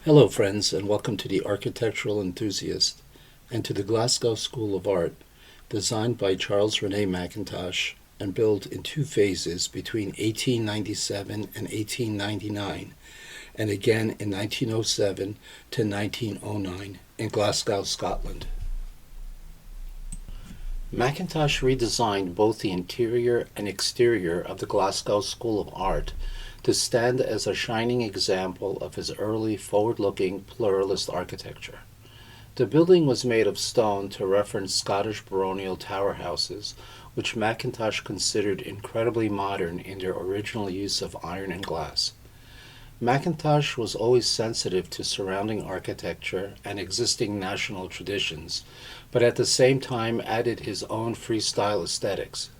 Hello, friends, and welcome to the Architectural Enthusiast and to the Glasgow School of Art, designed by Charles Rennie Mackintosh and built in two phases between 1897 and 1899, and again in 1907 to 1909 in Glasgow, Scotland. Mackintosh redesigned both the interior and exterior of the Glasgow School of Art to stand as a shining example of his early forward-looking pluralist architecture. The building was made of stone to reference Scottish baronial tower houses, which Mackintosh considered incredibly modern in their original use of iron and glass. Mackintosh was always sensitive to surrounding architecture and existing national traditions, but at the same time added his own freestyle aesthetics.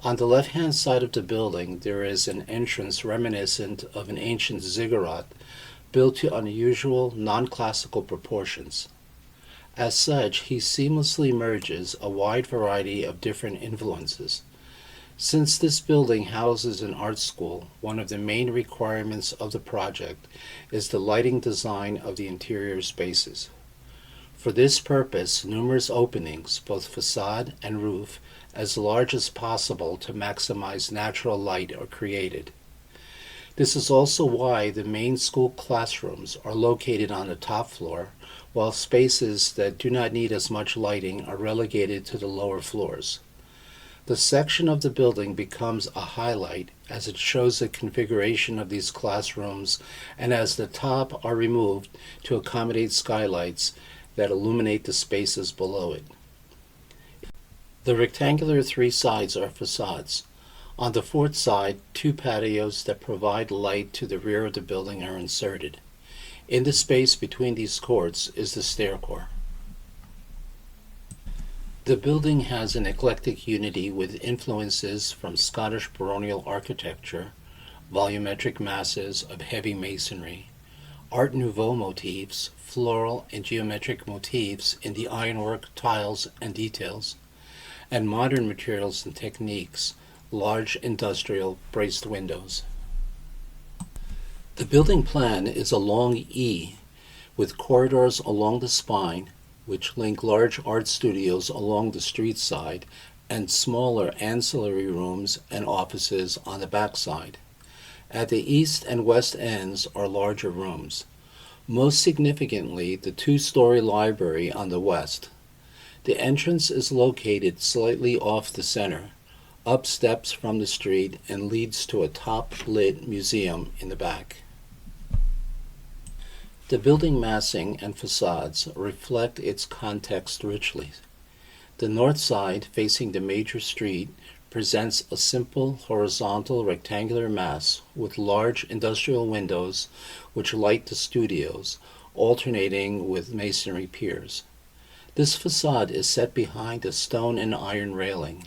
On the left-hand side of the building, there is an entrance reminiscent of an ancient ziggurat built to unusual, non-classical proportions. As such, he seamlessly merges a wide variety of different influences. Since this building houses an art school, one of the main requirements of the project is the lighting design of the interior spaces. For this purpose, numerous openings, both facade and roof, as large as possible to maximize natural light are created. This is also why the main school classrooms are located on the top floor, while spaces that do not need as much lighting are relegated to the lower floors. The section of the building becomes a highlight as it shows the configuration of these classrooms and as the top are removed to accommodate skylights that illuminate the spaces below it. The rectangular three sides are facades. On the fourth side, two patios that provide light to the rear of the building are inserted. In the space between these courts is the stair core. The building has an eclectic unity with influences from Scottish baronial architecture, volumetric masses of heavy masonry, Art Nouveau motifs, floral and geometric motifs in the ironwork, tiles, and details, and modern materials and techniques, large industrial braced windows. The building plan is a long E with corridors along the spine, which link large art studios along the street side and smaller ancillary rooms and offices on the back side. At the east and west ends are larger rooms. Most significantly, the two-story library on the west. The entrance is located slightly off the center, up steps from the street, and leads to a top-lit museum in the back. The building massing and facades reflect its context richly. The north side, facing the major street, presents a simple horizontal rectangular mass with large industrial windows which light the studios, alternating with masonry piers. This facade is set behind a stone and iron railing,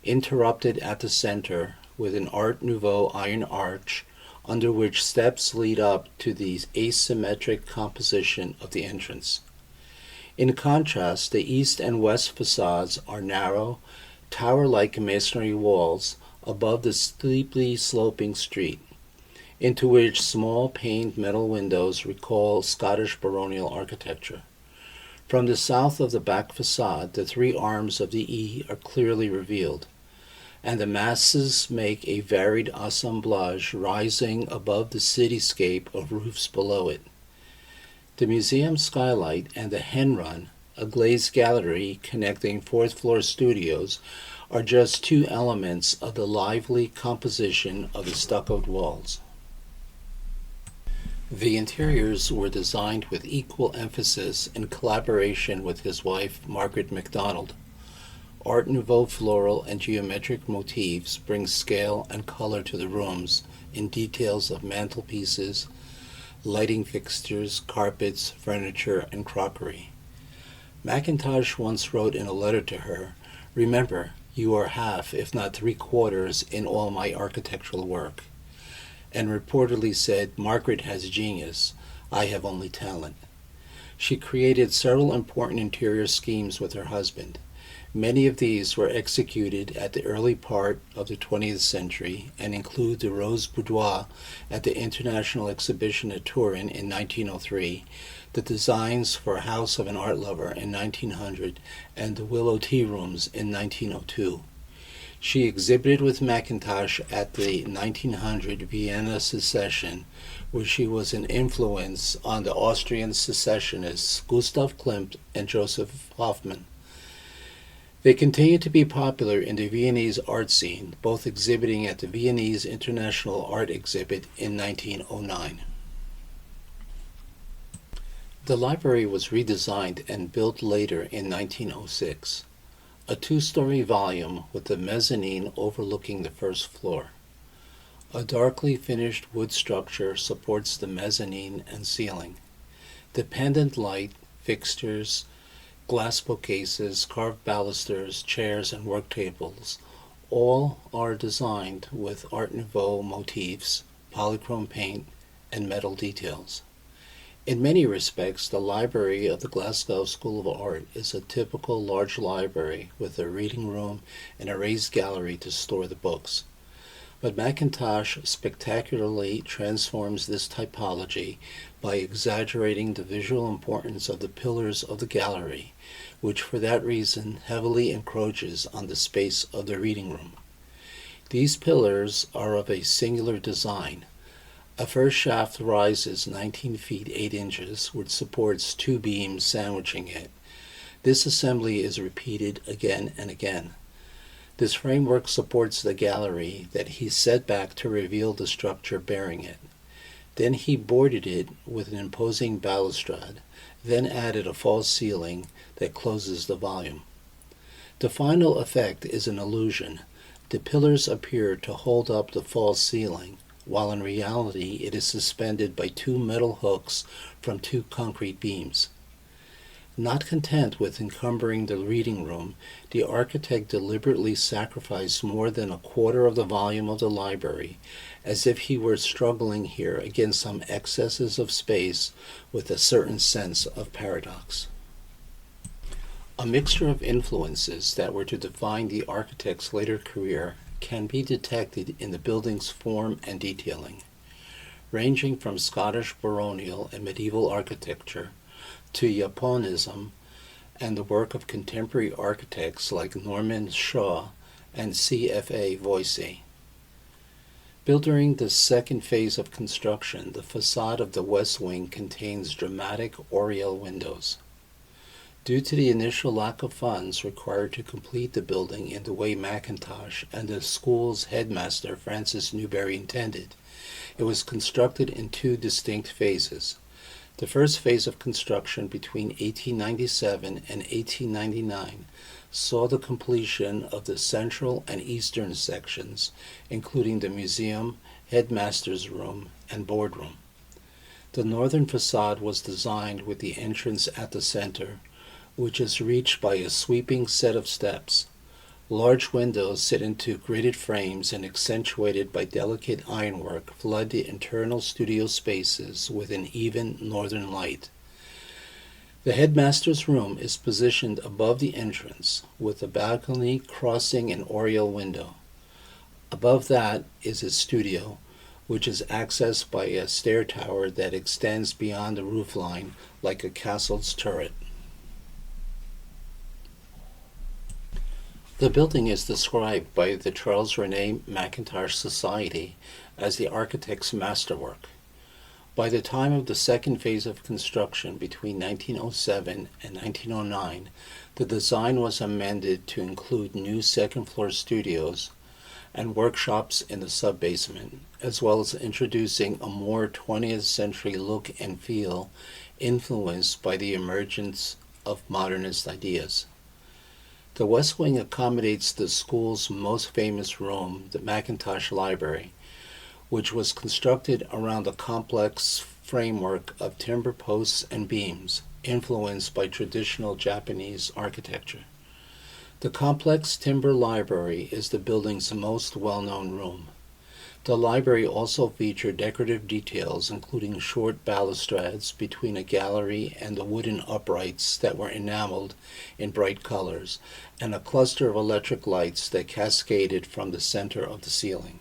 interrupted at the center with an Art Nouveau iron arch under which steps lead up to the asymmetric composition of the entrance. In contrast, the east and west facades are narrow, tower-like masonry walls above the steeply sloping street, into which small paned metal windows recall Scottish baronial architecture. From the south of the back facade, the three arms of the E are clearly revealed, and the masses make a varied assemblage rising above the cityscape of roofs below it. The museum skylight and the hen run, a glazed gallery connecting fourth-floor studios, are just two elements of the lively composition of the stuccoed walls. The interiors were designed with equal emphasis in collaboration with his wife, Margaret MacDonald. Art Nouveau floral and geometric motifs bring scale and color to the rooms in details of mantelpieces, lighting fixtures, carpets, furniture, and crockery. Mackintosh once wrote in a letter to her, "Remember, you are half, if not three-quarters, in all my architectural work," and reportedly said, "Margaret has genius, I have only talent." She created several important interior schemes with her husband, Many of these were executed at the early part of the 20th century and include the Rose Boudoir at the International Exhibition at Turin in 1903, the designs for House of an Art Lover in 1900, and the Willow Tea Rooms in 1902. She exhibited with Mackintosh at the 1900 Vienna Secession, where she was an influence on the Austrian secessionists Gustav Klimt and Joseph Hoffmann. They continued to be popular in the Viennese art scene, both exhibiting at the Viennese International Art Exhibit in 1909. The library was redesigned and built later in 1906, a two-story volume with the mezzanine overlooking the first floor. A darkly finished wood structure supports the mezzanine and ceiling. The pendant light, fixtures, glass bookcases, carved balusters, chairs, and work tables all are designed with Art Nouveau motifs, polychrome paint, and metal details. In many respects, the library of the Glasgow School of Art is a typical large library with a reading room and a raised gallery to store the books. But Mackintosh spectacularly transforms this typology by exaggerating the visual importance of the pillars of the gallery, which for that reason heavily encroaches on the space of the reading room. These pillars are of a singular design. A first shaft rises 19 feet 8 inches, which supports two beams sandwiching it. This assembly is repeated again and again. This framework supports the gallery that he set back to reveal the structure bearing it. Then he boarded it with an imposing balustrade, then added a false ceiling that closes the volume. The final effect is an illusion. The pillars appear to hold up the false ceiling, while in reality it is suspended by two metal hooks from two concrete beams. Not content with encumbering the reading room, the architect deliberately sacrificed more than a quarter of the volume of the library, as if he were struggling here against some excesses of space with a certain sense of paradox. A mixture of influences that were to define the architect's later career can be detected in the building's form and detailing, ranging from Scottish baronial and medieval architecture to Japonism and the work of contemporary architects like Norman Shaw and C.F.A. Voysey. Built during the second phase of construction, the facade of the west wing contains dramatic oriel windows. Due to the initial lack of funds required to complete the building in the way Mackintosh and the school's headmaster Francis Newberry intended, it was constructed in two distinct phases. The first phase of construction between 1897 and 1899 saw the completion of the central and eastern sections, including the museum, headmaster's room, and boardroom. The northern facade was designed with the entrance at the center, which is reached by a sweeping set of steps. Large windows set into gridded frames and accentuated by delicate ironwork flood the internal studio spaces with an even northern light. The headmaster's room is positioned above the entrance, with a balcony crossing an oriel window. Above that is his studio, which is accessed by a stair tower that extends beyond the roofline like a castle's turret. The building is described by the Charles Rennie Mackintosh Society as the architect's masterwork. By the time of the second phase of construction between 1907 and 1909, the design was amended to include new second-floor studios and workshops in the sub-basement, as well as introducing a more 20th century look and feel influenced by the emergence of modernist ideas. The West Wing accommodates the school's most famous room, the Mackintosh Library, which was constructed around a complex framework of timber posts and beams, influenced by traditional Japanese architecture. The complex timber library is the building's most well-known room. The library also featured decorative details, including short balustrades between a gallery and the wooden uprights that were enameled in bright colors, and a cluster of electric lights that cascaded from the center of the ceiling.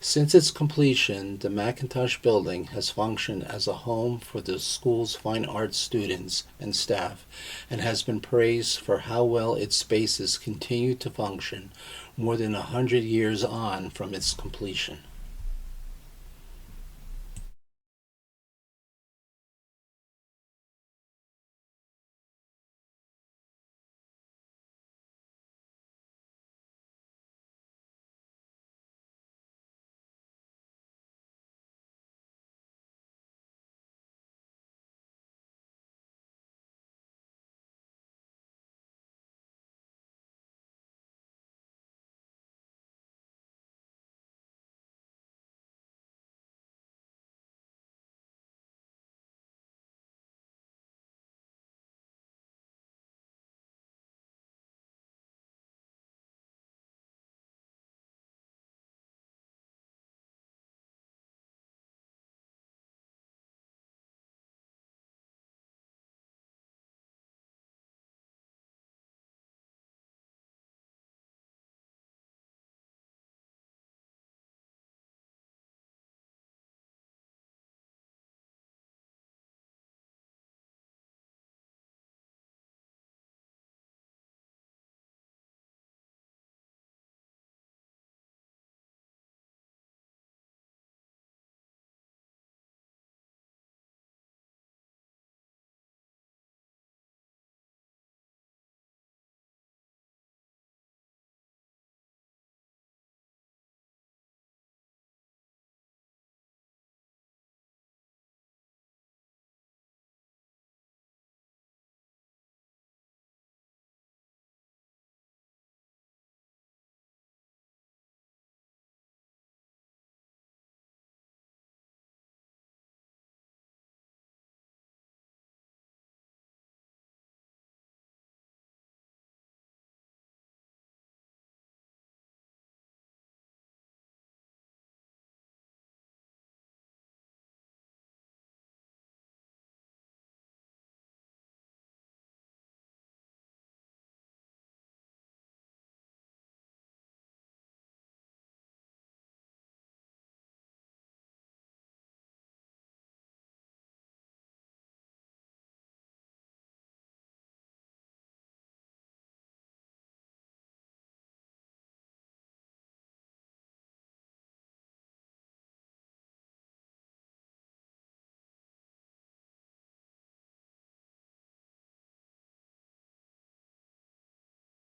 Since its completion, the Mackintosh Building has functioned as a home for the school's fine arts students and staff, and has been praised for how well its spaces continue to function more than 100 years on from its completion.